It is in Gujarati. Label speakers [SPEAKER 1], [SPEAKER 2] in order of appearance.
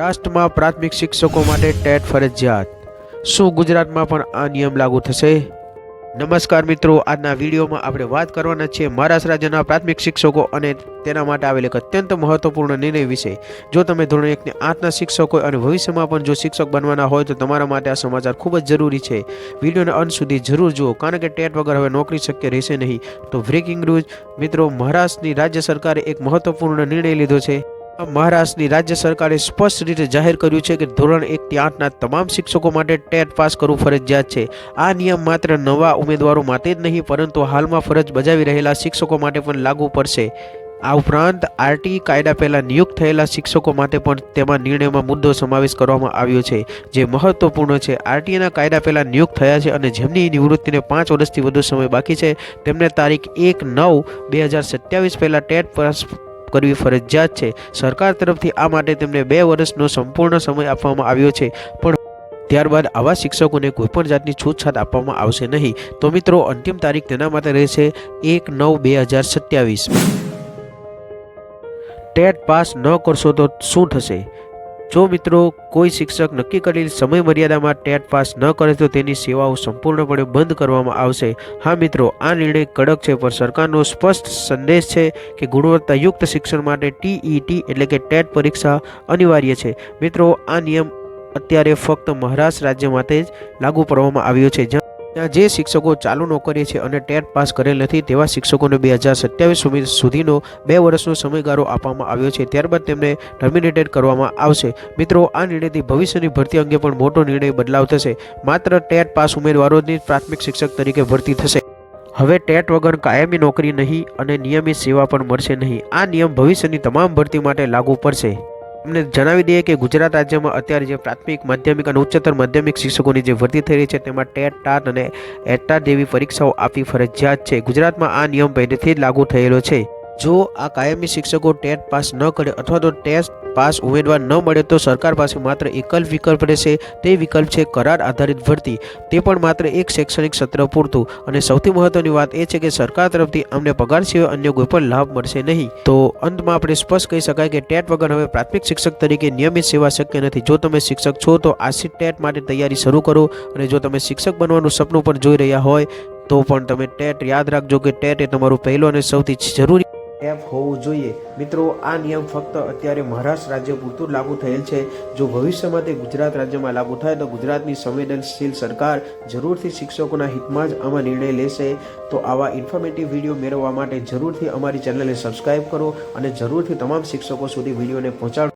[SPEAKER 1] રાષ્ટ્રમાં પ્રાથમિક શિક્ષકો માટે ટેટ ફરજિયાત। શું ગુજરાતમાં પણ આ નિયમ લાગુ થશે? નમસ્કાર મિત્રો, આજના વિડીયોમાં આપણે વાત કરવાના છીએ મહારાષ્ટ્ર રાજ્યના પ્રાથમિક શિક્ષકો અને તેના માટે આવેલ એક અત્યંત મહત્વપૂર્ણ નિર્ણય વિશે। જો તમે ધોરણ 1 થી 8ના શિક્ષક હોય અને ભવિષ્યમાં પણ જો શિક્ષક બનવાના હોય તો તમારા માટે આ સમાચાર ખૂબ જ જરૂરી છે। વિડીયોને અંત સુધી જરૂર જુઓ, કારણ કે ટેટ વગર હવે નોકરી શક્ય રહેશે નહીં। તો બ્રેકિંગ ન્યૂઝ મિત્રો, મહારાષ્ટ્રની રાજ્ય સરકારે એક મહત્વપૂર્ણ નિર્ણય લીધો છે। મહારાષ્ટ્રની રાજ્ય સરકારે સ્પષ્ટ રીતે જાહેર કર્યું છે કે ધોરણ 1 થી 8ના તમામ શિક્ષકો માટે ટેટ પાસ કરવું ફરજિયાત છે। આ નિયમ માત્ર નવા ઉમેદવારો માટે જ નહીં, પરંતુ હાલમાં ફરજ બજાવી રહેલા શિક્ષકો માટે પણ લાગુ પડશે। આ ઉપરાંત આરટી કાયદા પહેલા નિયુક્ત થયેલા શિક્ષકો માટે પણ તેમાં નિર્ણયમાં મુદ્દો સમાવેશ કરવામાં આવ્યો છે, જે મહત્વપૂર્ણ છે। આરટીના કાયદા પહેલા નિયુક્ત થયા છે અને જેમની નિવૃત્તિને 5 વર્ષથી વધુ સમય બાકી છે, તેમને તારીખ 1/9/2027 પહેલા ટેટ પાસ કરવી ફરજિયાત છે। સરકાર તરફથી આ માટે તેમને 2 વર્ષનો સંપૂર્ણ સમય આપવામાં આવ્યો છે, પણ ત્યારબાદ આવા શિક્ષકોને કોઈપણ જાતની છૂટછાટ આપવામાં આવશે નહીં। તો મિત્રો, અંતિમ તારીખ તેના માટે રહેશે 1/9/2027। ટેટ પાસ ન કરશો તો શું થશે? જો મિત્રો કોઈ શિક્ષક નક્કી કરેલી સમય મર્યાદામાં ટેટ પાસ ન કરે તો તેની સેવાઓ સંપૂર્ણપણે બંધ કરવામાં આવશે। હા મિત્રો, આ નિર્ણય કડક છે, પણ સરકારનો સ્પષ્ટ સંદેશ છે કે ગુણવત્તાયુક્ત શિક્ષણ માટે ટીઈટી એટલે કે ટેટ પરીક્ષા અનિવાર્ય છે। મિત્રો, આ નિયમ અત્યારે ફક્ત મહારાષ્ટ્ર રાજ્ય માટે જ લાગુ પાડવામાં આવ્યો છે, ત્યાં જે શિક્ષકો ચાલુ નોકરીએ છે અને ટેટ પાસ કરેલ નથી તેવા શિક્ષકોને 2027 સુધીનો 2 વર્ષનો સમયગાળો આપવામાં આવ્યો છે। ત્યારબાદ તેમને ટર્મિનેટેડ કરવામાં આવશે। મિત્રો, આ નિર્ણયથી ભવિષ્યની ભરતી અંગે પણ મોટો નિર્ણય બદલાવ થશે। માત્ર ટેટ પાસ ઉમેદવારોની પ્રાથમિક શિક્ષક તરીકે ભરતી થશે। હવે ટેટ વગર કાયમી નોકરી નહીં અને નિયમિત સેવા પણ મળશે નહીં। આ નિયમ ભવિષ્યની તમામ ભરતી માટે લાગુ પડશે। તમને જણાવી દઈએ કે ગુજરાત રાજ્યમાં અત્યારે જે પ્રાથમિક, માધ્યમિક અને ઉચ્ચતર માધ્યમિક શિક્ષકોની જે ભરતી થઈ રહી છે તેમાં ટેટ, ટાટ અને એટા જેવી પરીક્ષાઓ આપવી ફરજિયાત છે। ગુજરાતમાં આ નિયમ પહેલેથી જ લાગુ થયેલો છે। જો આ કાયમી શિક્ષકો ટેટ પાસ ન કરે અથવા તો ટેટ પાસ ઉમેદવાર ન મળે તો સરકાર પાસે માત્ર એક જ વિકલ્પ રહેશે, તે વિકલ્પ છે કરાર આધારિત ભરતી, તે પણ માત્ર એક શૈક્ષણિક સત્ર પૂરતું। અને સૌથી મહત્વની વાત એ છે કે સરકાર તરફથી અમને પગાર સિવાય અન્ય કોઈ પણ લાભ મળશે નહીં। તો અંતમાં આપણે સ્પષ્ટ કહી શકાય કે ટેટ વગર હવે પ્રાથમિક શિક્ષક તરીકે નિયમિત સેવા શક્ય નથી। જો તમે શિક્ષક છો તો આજથી ટેટ માટે તૈયારી શરૂ કરો, અને જો તમે શિક્ષક બનવાનું સપનું પણ જોઈ રહ્યા હોય તો પણ તમે ટેટ યાદ રાખજો કે ટેટ એ તમારું પહેલું અને સૌથી જરૂરી સ્ટેપ હોવું જોઈએ। મિત્રો, આ નિયમ ફક્ત અત્યારે મહારાષ્ટ્ર રાજ્ય પૂરતું લાગુ થયેલ છે। જો ભવિષ્યમાં તે ગુજરાત રાજ્યમાં લાગુ થાય તો ગુજરાતની સંવેદનશીલ સરકાર જરૂરથી શિક્ષકોના હિતમાં જ આમાં નિર્ણય લેશે। તો આવા ઇન્ફોર્મેટિવ વિડીયો મેળવવા માટે જરૂરથી અમારી ચેનલને સબસ્ક્રાઇબ કરો અને જરૂરથી તમામ શિક્ષકો સુધી વિડીયોને પહોંચાડો।